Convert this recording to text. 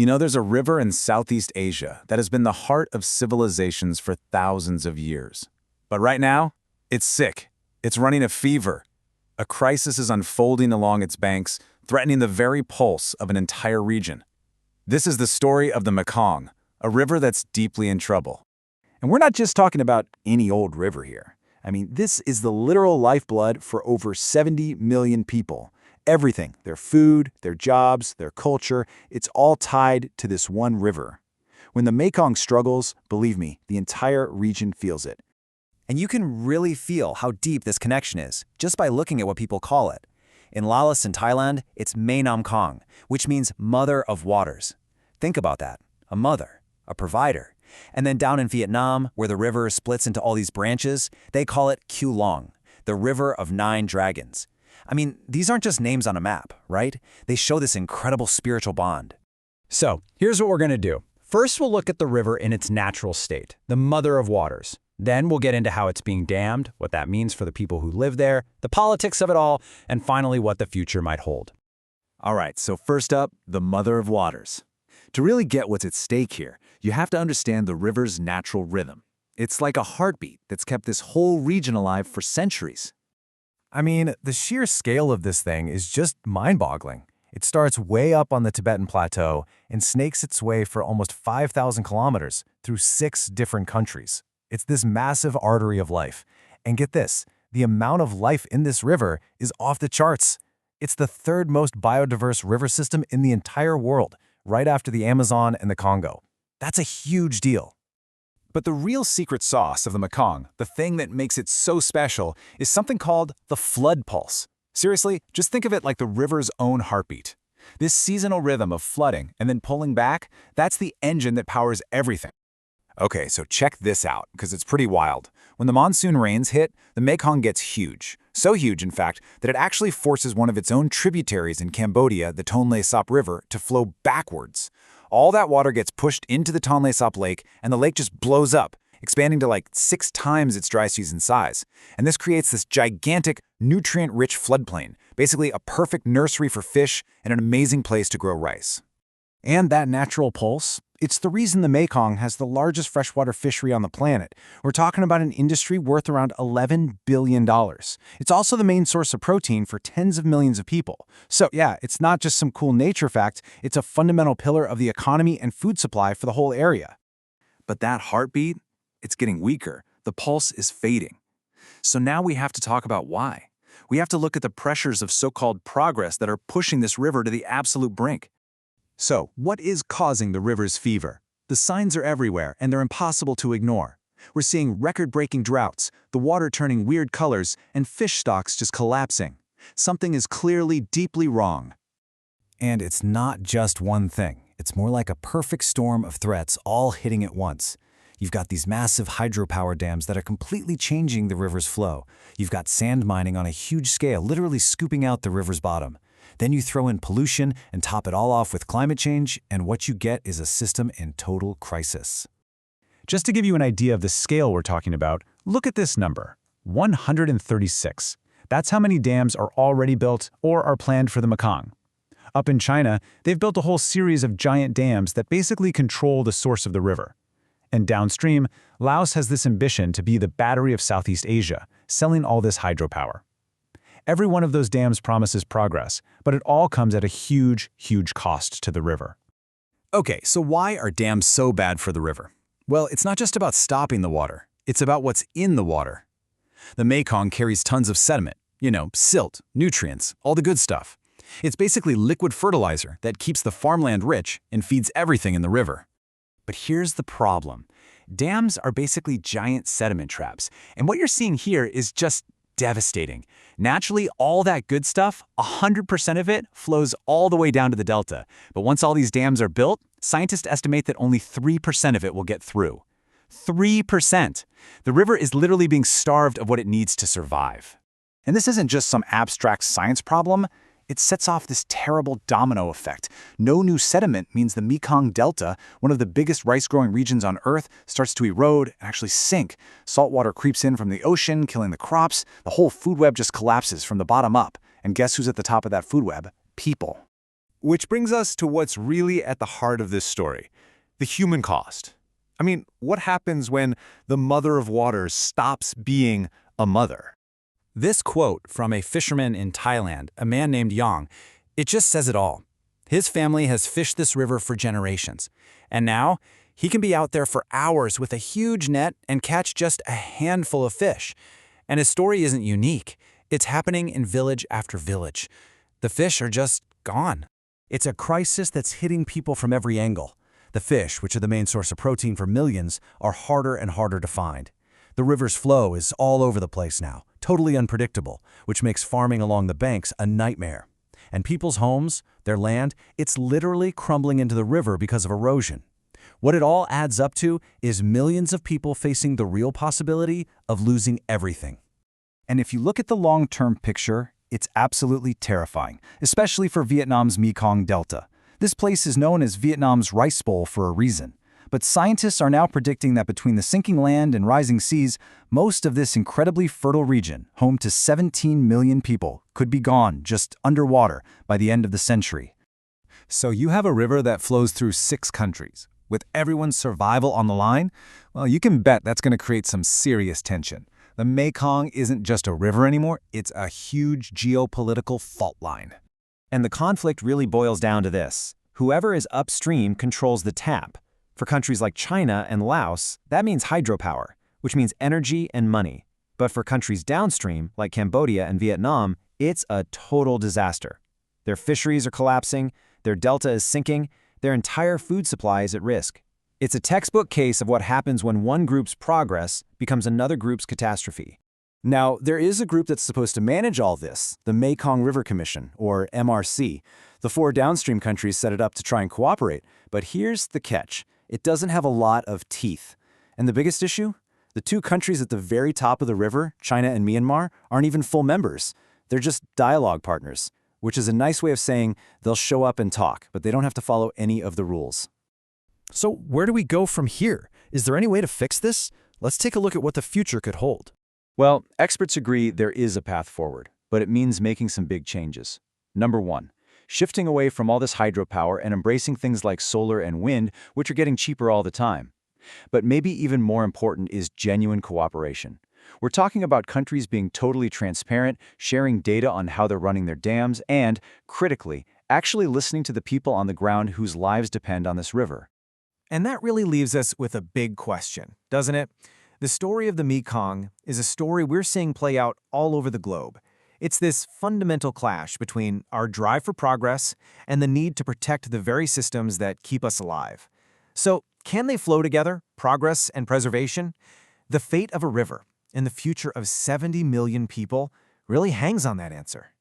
There's a river in Southeast Asia that has been the heart of civilizations for thousands of years. But right now, it's sick. It's running a fever. A crisis is unfolding along its banks, threatening the very pulse of an entire region. This is the story of the Mekong, a river that's deeply in trouble. And we're not just talking about any old river here. This is the literal lifeblood for over 70 million people. Everything, their food, their jobs, their culture, it's all tied to this one river. When the Mekong struggles, believe me, the entire region feels it. And you can really feel how deep this connection is just by looking at what people call it. In Laos in Thailand, it's Mae Nam Kong, which means mother of waters. Think about that, a mother, a provider. And then down in Vietnam, where the river splits into all these branches, they call it Kieu Long, the river of 9 dragons. These aren't just names on a map, right? They show this incredible spiritual bond. So, here's what we're going to do. First, we'll look at the river in its natural state, the mother of waters. Then we'll get into how it's being dammed, what that means for the people who live there, the politics of it all, and finally what the future might hold. All right, so first up, the mother of waters. To really get what's at stake here, you have to understand the river's natural rhythm. It's like a heartbeat that's kept this whole region alive for centuries. The sheer scale of this thing is just mind-boggling. It starts way up on the Tibetan Plateau and snakes its way for almost 5,000 kilometers through 6 different countries. It's this massive artery of life. And get this, the amount of life in this river is off the charts. It's the 3rd most biodiverse river system in the entire world, right after the Amazon and the Congo. That's a huge deal. But the real secret sauce of the Mekong, the thing that makes it so special, is something called the flood pulse. Seriously, just think of it like the river's own heartbeat. This seasonal rhythm of flooding and then pulling back, that's the engine that powers everything. Okay, so check this out, because it's pretty wild. When the monsoon rains hit, the Mekong gets huge. So huge, in fact, that it actually forces one of its own tributaries in Cambodia, the Tonle Sap River, to flow backwards. All that water gets pushed into the Tonle Sap Lake, and the lake just blows up, expanding to like 6 times its dry season size. And this creates this gigantic, nutrient-rich floodplain, basically a perfect nursery for fish and an amazing place to grow rice. And that natural pulse, it's the reason the Mekong has the largest freshwater fishery on the planet. We're talking about an industry worth around $11 billion. It's also the main source of protein for tens of millions of people. So yeah, it's not just some cool nature fact, it's a fundamental pillar of the economy and food supply for the whole area. But that heartbeat, it's getting weaker. The pulse is fading. So now we have to talk about why. We have to look at the pressures of so-called progress that are pushing this river to the absolute brink. So, what is causing the river's fever? The signs are everywhere, and they're impossible to ignore. We're seeing record-breaking droughts, the water turning weird colors, and fish stocks just collapsing. Something is clearly deeply wrong. And it's not just one thing. It's more like a perfect storm of threats all hitting at once. You've got these massive hydropower dams that are completely changing the river's flow. You've got sand mining on a huge scale, literally scooping out the river's bottom. Then you throw in pollution and top it all off with climate change, and what you get is a system in total crisis. Just to give you an idea of the scale we're talking about, look at this number, 136. That's how many dams are already built or are planned for the Mekong. Up in China, they've built a whole series of giant dams that basically control the source of the river. And downstream, Laos has this ambition to be the battery of Southeast Asia, selling all this hydropower. Every one of those dams promises progress, but it all comes at a huge, huge cost to the river. Okay, so why are dams so bad for the river? Well, it's not just about stopping the water. It's about what's in the water. The Mekong carries tons of sediment, silt, nutrients, all the good stuff. It's basically liquid fertilizer that keeps the farmland rich and feeds everything in the river. But here's the problem. Dams are basically giant sediment traps, and what you're seeing here is just devastating. Naturally, all that good stuff, 100% of it, flows all the way down to the delta. But once all these dams are built, scientists estimate that only 3% of it will get through. 3%! The river is literally being starved of what it needs to survive. And this isn't just some abstract science problem. It sets off this terrible domino effect. No new sediment means the Mekong Delta, one of the biggest rice-growing regions on Earth, starts to erode and actually sink. Salt water creeps in from the ocean, killing the crops. The whole food web just collapses from the bottom up. And guess who's at the top of that food web? People. Which brings us to what's really at the heart of this story, the human cost. I mean, what happens when the mother of waters stops being a mother? This quote from a fisherman in Thailand, a man named Yang, it just says it all. His family has fished this river for generations, and now he can be out there for hours with a huge net and catch just a handful of fish. And his story isn't unique. It's happening in village after village. The fish are just gone. It's a crisis that's hitting people from every angle. The fish, which are the main source of protein for millions, are harder and harder to find. The river's flow is all over the place now, totally unpredictable, which makes farming along the banks a nightmare. And people's homes, their land, it's literally crumbling into the river because of erosion. What it all adds up to is millions of people facing the real possibility of losing everything. And if you look at the long-term picture, it's absolutely terrifying, especially for Vietnam's Mekong Delta. This place is known as Vietnam's Rice Bowl for a reason. But scientists are now predicting that between the sinking land and rising seas, most of this incredibly fertile region, home to 17 million people, could be gone, just underwater, by the end of the century. So you have a river that flows through 6 countries, with everyone's survival on the line? Well, you can bet that's going to create some serious tension. The Mekong isn't just a river anymore, it's a huge geopolitical fault line. And the conflict really boils down to this. Whoever is upstream controls the tap. For countries like China and Laos, that means hydropower, which means energy and money. But for countries downstream, like Cambodia and Vietnam, it's a total disaster. Their fisheries are collapsing, their delta is sinking, their entire food supply is at risk. It's a textbook case of what happens when one group's progress becomes another group's catastrophe. Now, there is a group that's supposed to manage all this, the Mekong River Commission, or MRC. The 4 downstream countries set it up to try and cooperate, but here's the catch. It doesn't have a lot of teeth. And the biggest issue? The 2 countries at the very top of the river, China and Myanmar, aren't even full members. They're just dialogue partners, which is a nice way of saying they'll show up and talk, but they don't have to follow any of the rules. So where do we go from here? Is there any way to fix this? Let's take a look at what the future could hold. Well, experts agree there is a path forward, but it means making some big changes. Number 1, shifting away from all this hydropower and embracing things like solar and wind, which are getting cheaper all the time. But maybe even more important is genuine cooperation. We're talking about countries being totally transparent, sharing data on how they're running their dams, and, critically, actually listening to the people on the ground whose lives depend on this river. And that really leaves us with a big question, doesn't it? The story of the Mekong is a story we're seeing play out all over the globe. It's this fundamental clash between our drive for progress and the need to protect the very systems that keep us alive. So, can they flow together, progress and preservation? The fate of a river and the future of 70 million people really hangs on that answer.